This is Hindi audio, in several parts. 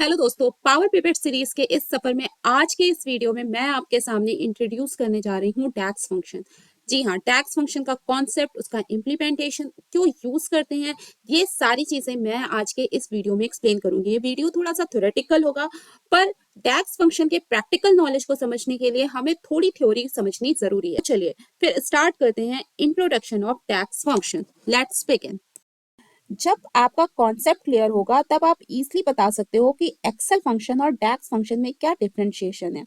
हेलो दोस्तों, पावर पिवट सीरीज के इस सफर में आज के इस वीडियो में मैं आपके सामने इंट्रोड्यूस करने जा रही हूँ डैक्स फंक्शन। जी हाँ, डैक्स फंक्शन का कॉन्सेप्ट, उसका इम्प्लीमेंटेशन, क्यों यूज करते हैं, ये सारी चीजें मैं आज के इस वीडियो में एक्सप्लेन करूंगी। ये वीडियो थोड़ा सा थ्योरेटिकल होगा, पर डैक्स फंक्शन के प्रैक्टिकल नॉलेज को समझने के लिए हमें थोड़ी थ्योरी समझनी जरूरी है। चलिए फिर स्टार्ट करते हैं introduction of DAX function. Let's begin. जब आपका कॉन्सेप्ट क्लियर होगा तब आप इजीली बता सकते हो कि एक्सेल फंक्शन और डैक्स फंक्शन में क्या डिफरेंशिएशन है।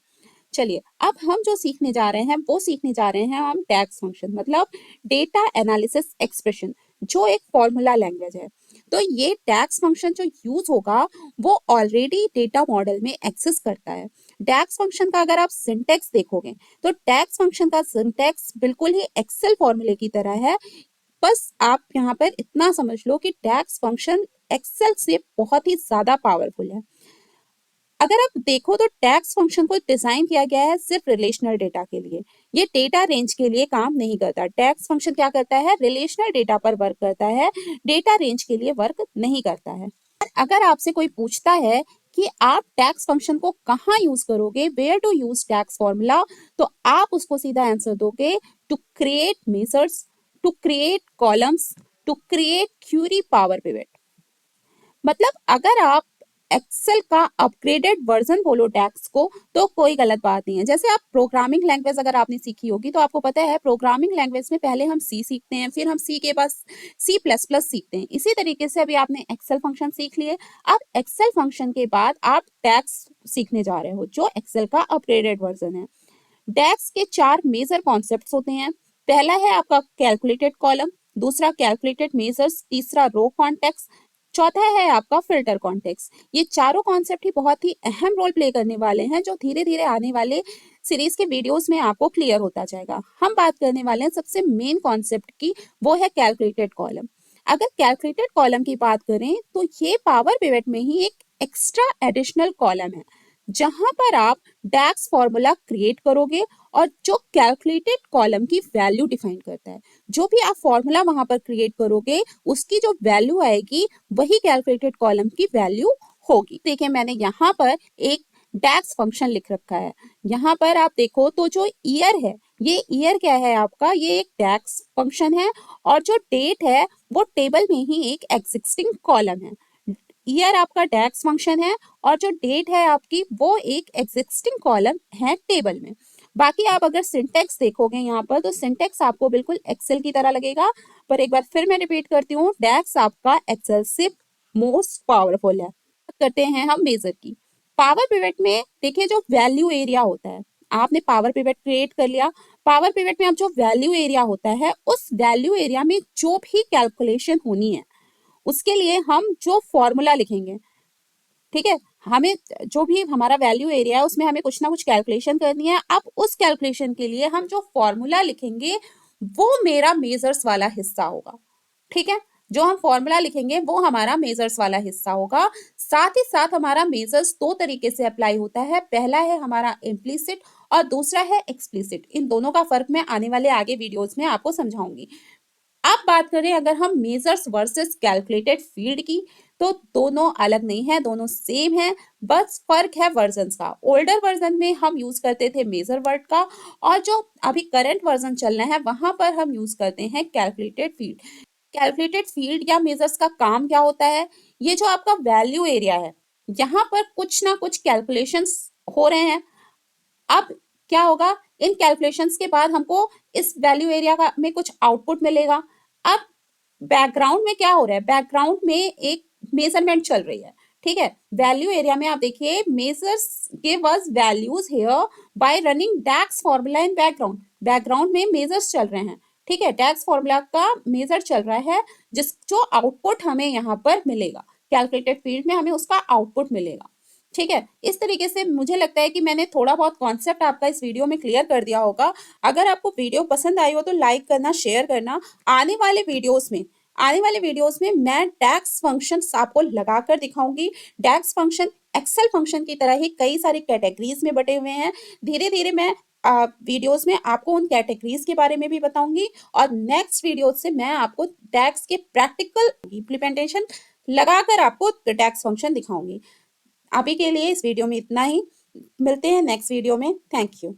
चलिए, अब हम जो सीखने जा रहे हैं वो सीखने जा रहे हैं हम डैक्स फंक्शन, मतलब डेटा एनालिसिस एक्सप्रेशन, जो एक फॉर्मूला लैंग्वेज है। तो ये डैक्स फंक्शन जो यूज होगा वो ऑलरेडी डेटा मॉडल में एक्सेस करता है। डैक्स फंक्शन का अगर आप सिंटेक्स देखोगे तो डैक्स फंक्शन का सिंटेक्स बिल्कुल ही एक्सेल फॉर्मूले की तरह है। बस आप यहाँ पर इतना समझ लो कि डैक्स फंक्शन एक्सेल से बहुत ही ज्यादा पावरफुल है। अगर आप देखो तो डैक्स फंक्शन को डिजाइन किया गया है सिर्फ रिलेशनल डेटा के लिए। ये डेटा रेंज के लिए काम नहीं करता। डैक्स फंक्शन क्या करता है, रिलेशनल डेटा पर वर्क करता है, डेटा रेंज के लिए वर्क नहीं करता है। अगर आपसे कोई पूछता है कि आप डैक्स फंक्शन को कहाँ यूज करोगे, where to use DAX formula, तो आप उसको सीधा आंसर दोगे to create measures, to create columns, to create query Power Pivot. मतलब अगर आप एक्सेल का अपग्रेडेड वर्जन बोलो डैक्स को तो कोई गलत बात नहीं है। जैसे आप प्रोग्रामिंग लैंग्वेज अगर आपने सीखी होगी तो आपको पता है प्रोग्रामिंग लैंग्वेज में पहले हम सी सीखते हैं, फिर हम सी के बाद सी प्लस प्लस सीखते हैं। इसी तरीके से अभी आपने एक्सेल फंक्शन सीख लिए। अब एक्सेल फंक्शन के बाद आप डैक्स सीखने जा रहे हो जो एक्सेल का अपग्रेडेड वर्जन है। डैक्स के चार मेजर कॉन्सेप्ट्स होते हैं। पहला है आपका कैलकुलेटेड कॉलम, दूसरा कैलकुलेटेड मेजर्स, तीसरा रो कॉन्टेक्स्ट, चौथा है आपका फिल्टर कॉन्टेक्स्ट। ये चारों कॉन्सेप्ट ही बहुत ही अहम रोल प्ले करने वाले हैं, जो धीरे धीरे आने वाले सीरीज के वीडियोस में आपको क्लियर होता जाएगा। हम बात करने वाले हैं सबसे मेन कॉन्सेप्ट की, वो है कैलकुलेटेड कॉलम। अगर कैलकुलेटेड कॉलम की बात करें तो ये पावर पिवट में ही एक एक्स्ट्रा एडिशनल कॉलम है, जहां पर आप डैक्स फॉर्मूला क्रिएट करोगे और जो कैलकुलेटेड कॉलम की वैल्यू डिफाइन करता है। जो भी आप फॉर्मूला वहां पर क्रिएट करोगे उसकी जो वैल्यू आएगी वही कैलकुलेटेड कॉलम की वैल्यू होगी। देखिए, मैंने यहाँ पर एक डैक्स फंक्शन लिख रखा है। यहाँ पर आप देखो तो जो ईयर है, ये ईयर क्या है आपका, ये एक डैक्स फंक्शन है, और जो डेट है वो टेबल में ही एक एग्जिस्टिंग कॉलम है। ईयर आपका डैक्स फंक्शन है और जो डेट है आपकी वो एक एग्जिस्टिंग कॉलम है टेबल में। बाकी आप अगर सिंटेक्स देखोगे यहाँ पर तो सिंटेक्स आपको बिल्कुल एक्सेल की तरह लगेगा, पर एक बार फिर मैं रिपीट करती हूँ, डैक्स आपका एक्सेल से मोस्ट पावरफुल है। करते हैं हम मेजर की। पावर पिवट में देखिए जो वैल्यू एरिया होता है, आपने पावर पिवट क्रिएट कर लिया। पावर पिवट में अब जो वैल्यू एरिया होता है उस वैल्यू एरिया में जो भी कैलकुलेशन होनी है उसके लिए हम जो फॉर्मूला लिखेंगे, ठीक है, हमें जो भी हमारा वैल्यू एरिया है उसमें हमें कुछ ना कुछ कैलकुलेशन करनी है। अब उस कैलकुलेशन के लिए हम जो फॉर्मूला लिखेंगे वो मेरा मेजर्स वाला हिस्सा होगा। ठीक है, जो हम फॉर्मूला लिखेंगे वो हमारा मेजर्स वाला हिस्सा होगा। साथ ही साथ हमारा मेजर्स दो तरीके से अप्लाई होता है। पहला है हमारा इम्प्लीसिट और दूसरा है एक्सप्लिसिट। इन दोनों का फर्क मैं आने वाले आगे वीडियोस में आपको समझाऊंगी। अब बात करें अगर हम मेजर्स वर्सेस कैलकुलेटेड फील्ड की, तो दोनों अलग नहीं है, दोनों सेम है, बस फर्क है वर्जन का। ओल्डर वर्जन में हम यूज करते थे मेजर वर्ड का, और जो अभी करंट वर्जन चल रहा है वहां पर हम यूज करते हैं कैलकुलेटेड फील्ड। कैलकुलेटेड फील्ड या मेजर्स का काम क्या होता है, ये जो आपका वैल्यू एरिया है यहाँ पर कुछ ना कुछ कैलकुलेशंस हो रहे हैं। अब क्या होगा, इन कैलकुलेशंस के बाद हमको इस वैल्यू एरिया का में कुछ आउटपुट मिलेगा। अब बैकग्राउंड में क्या हो रहा है, बैकग्राउंड में एक मेजरमेंट चल रही है। ठीक है, वैल्यू एरिया में आप देखिए measures give us values here by running DAX formula in background. Background में मेजर्स चल रहे हैं। ठीक है, डैक्स फॉर्मूला का मेजर चल रहा है, जिस जो आउटपुट हमें यहाँ पर मिलेगा कैलकुलेटेड फील्ड में, हमें उसका आउटपुट मिलेगा। ठीक है, इस तरीके से मुझे लगता है कि मैंने थोड़ा बहुत कॉन्सेप्ट आपका इस वीडियो में क्लियर कर दिया होगा। अगर आपको वीडियो पसंद आई हो तो लाइक करना, शेयर करना। आने वाले वीडियोस में मैं डैक्स फंक्शन आपको लगाकर दिखाऊंगी। डैक्स फंक्शन एक्सेल फंक्शन की तरह ही कई सारी कैटेगरीज में बटे हुए हैं। धीरे धीरे मैं वीडियोस में आपको उन कैटेगरीज के बारे में भी बताऊंगी, और नेक्स्ट वीडियो से मैं आपको डैक्स के प्रैक्टिकल इम्प्लीमेंटेशन लगाकर आपको डैक्स फंक्शन दिखाऊंगी। अभी के लिए इस वीडियो में इतना ही। मिलते हैं नेक्स्ट वीडियो में। Thank you.